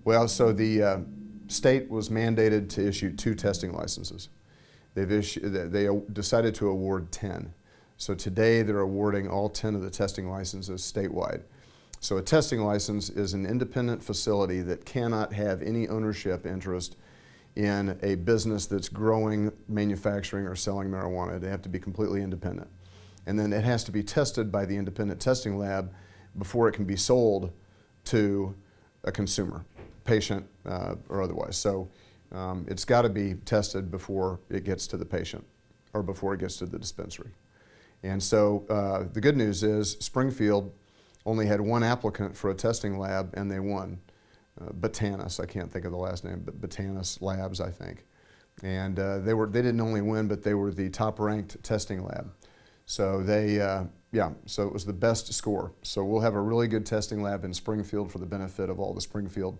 Well, so the state was mandated to issue 2 testing licenses. They decided to award 10. So today they're awarding all 10 of the testing licenses statewide. So a testing license is an independent facility that cannot have any ownership interest in a business that's growing, manufacturing, or selling marijuana. They have to be completely independent. And then it has to be tested by the independent testing lab before it can be sold to a consumer, patient, or otherwise. So it's got to be tested before it gets to the patient or before it gets to the dispensary. And so the good news is Springfield only had 1 applicant for a testing lab, and they won. Botanis, I can't think of the last name, but Botanis Labs, I think. And they didn't only win, but they were the top-ranked testing lab. So so it was the best score. So we'll have a really good testing lab in Springfield for the benefit of all the Springfield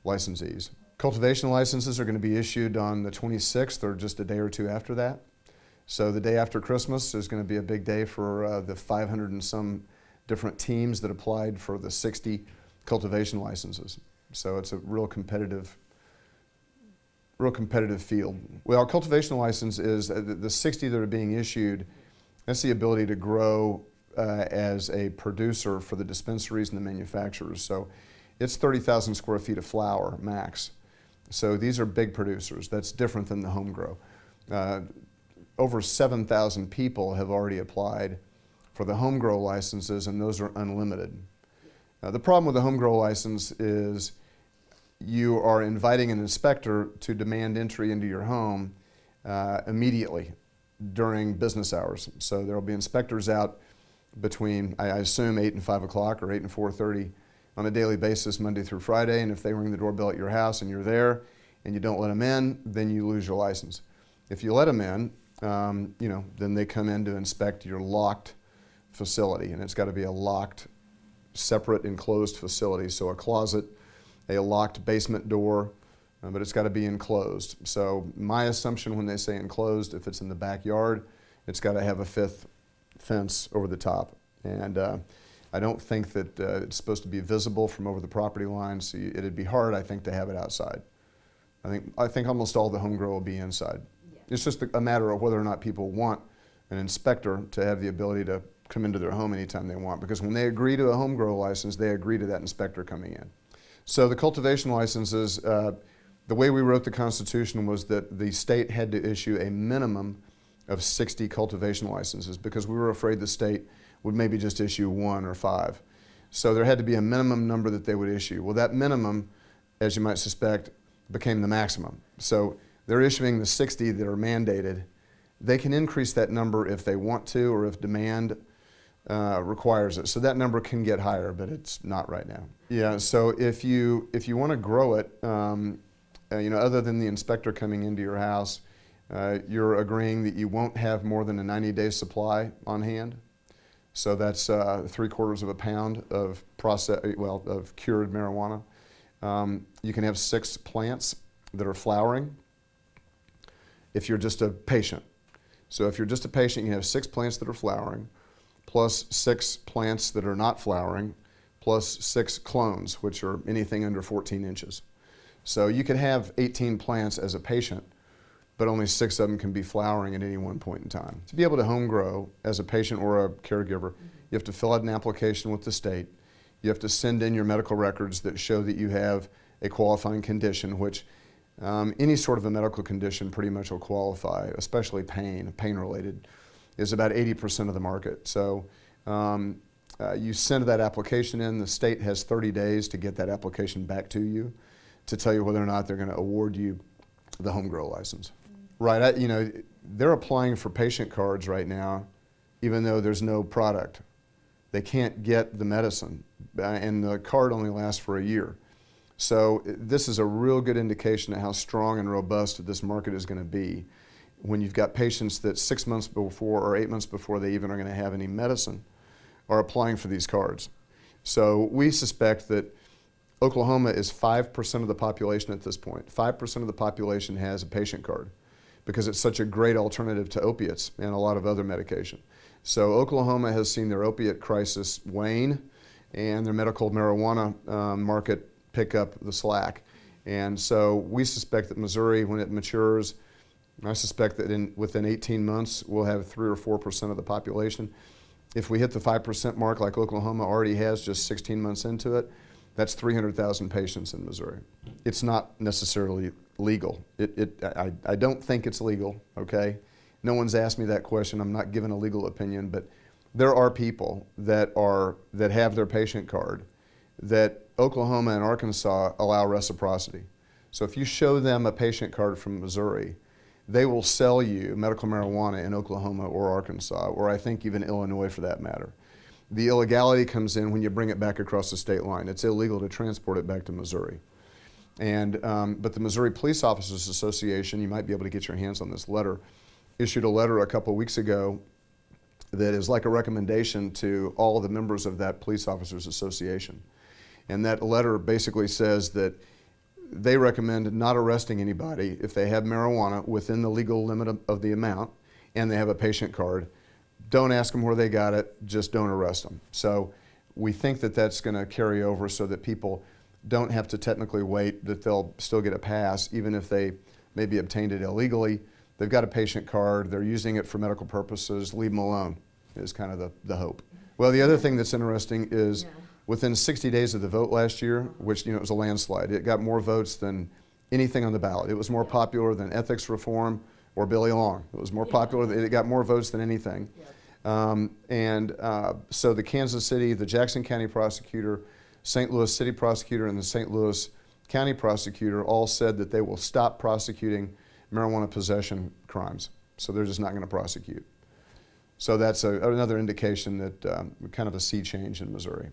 licensees. Cultivation licenses are going to be issued on the 26th or just a day or two after that. So the day after Christmas is going to be a big day for the 500 and some different teams that applied for the 60 cultivation licenses. So it's a real competitive field. Well, our cultivation license is the 60 that are being issued. That's the ability to grow as a producer for the dispensaries and the manufacturers. So it's 30,000 square feet of flower max. So these are big producers. That's different than the home grow. Over 7,000 people have already applied for the home grow licenses, and those are unlimited. The problem with the home grow license is you are inviting an inspector to demand entry into your home immediately during business hours. So there will be inspectors out between, I assume, 8 and 5 o'clock or 8 and 4:30 on a daily basis, Monday through Friday. And if they ring the doorbell at your house and you're there and you don't let them in, then you lose your license. If you let them in, then they come in to inspect your locked facility, and it's got to be a locked, separate, enclosed facility. So a closet, a locked basement door, but it's got to be enclosed. So my assumption when they say enclosed, if it's in the backyard, it's got to have a 5th fence over the top. And I don't think that it's supposed to be visible from over the property line, so it'd be hard, I think, to have it outside. I think almost all the home grow will be inside. Yeah. It's just a matter of whether or not people want an inspector to have the ability to come into their home anytime they want, because when they agree to a home grow license, they agree to that inspector coming in. So the cultivation licenses, the way we wrote the Constitution was that the state had to issue a minimum of 60 cultivation licenses because we were afraid the state would maybe just issue 1 or 5. So there had to be a minimum number that they would issue. Well, that minimum, as you might suspect, became the maximum. So they're issuing the 60 that are mandated. They can increase that number if they want to or if demand requires it. So that number can get higher, but it's not right now. Yeah, so if you want to grow it, other than the inspector coming into your house, you're agreeing that you won't have more than a 90-day supply on hand. So that's 3/4 of a pound of of cured marijuana. You can have 6 plants that are flowering if you're just a patient. So if you're just a patient, you have 6 plants that are flowering, plus 6 plants that are not flowering, plus 6 clones, which are anything under 14 inches. So you could have 18 plants as a patient, but only 6 of them can be flowering at any one point in time. To be able to home grow as a patient or a caregiver, you have to fill out an application with the state. You have to send in your medical records that show that you have a qualifying condition, which any sort of a medical condition pretty much will qualify, especially pain-related, is about 80% of the market. So you send that application in. The state has 30 days to get that application back to you to tell you whether or not they're going to award you the home grow license. Right, they're applying for patient cards right now, even though there's no product. They can't get the medicine, and the card only lasts for a year. So this is a real good indication of how strong and robust this market is going to be when you've got patients that 6 months before or 8 months before they even are going to have any medicine are applying for these cards. So we suspect that Oklahoma is 5% of the population at this point. 5% of the population has a patient card because it's such a great alternative to opiates and a lot of other medication. So Oklahoma has seen their opiate crisis wane and their medical marijuana market pick up the slack. And so we suspect that Missouri, when it matures, I suspect that within 18 months, we'll have 3 or 4% of the population. If we hit the 5% mark like Oklahoma already has just 16 months into it, that's 300,000 patients in Missouri. It's not necessarily legal. I don't think it's legal, okay? No one's asked me that question. I'm not giving a legal opinion, but there are people that have their patient card that Oklahoma and Arkansas allow reciprocity. So if you show them a patient card from Missouri, they will sell you medical marijuana in Oklahoma or Arkansas, or I think even Illinois for that matter. The illegality comes in when you bring it back across the state line. It's illegal to transport it back to Missouri. And, but the Missouri Police Officers Association, you might be able to get your hands on this letter, issued a letter a couple weeks ago that is like a recommendation to all of the members of that Police Officers Association. And that letter basically says that they recommend not arresting anybody if they have marijuana within the legal limit of the amount and they have a patient card. Don't ask them where they got it, just don't arrest them. So we think that that's going to carry over so that people don't have to technically wait, that they'll still get a pass even if they maybe obtained it illegally. They've got a patient card, they're using it for medical purposes, leave them alone is kind of the hope. Well, the other thing that's interesting is within 60 days of the vote last year, which it was a landslide, it got more votes than anything on the ballot. It was more popular than ethics reform or Billy Long. It was more popular, it got more votes than anything. So the Kansas City, the Jackson County prosecutor, St. Louis City prosecutor, and the St. Louis County prosecutor all said that they will stop prosecuting marijuana possession crimes. So they're just not going to prosecute. So that's another indication that kind of a sea change in Missouri.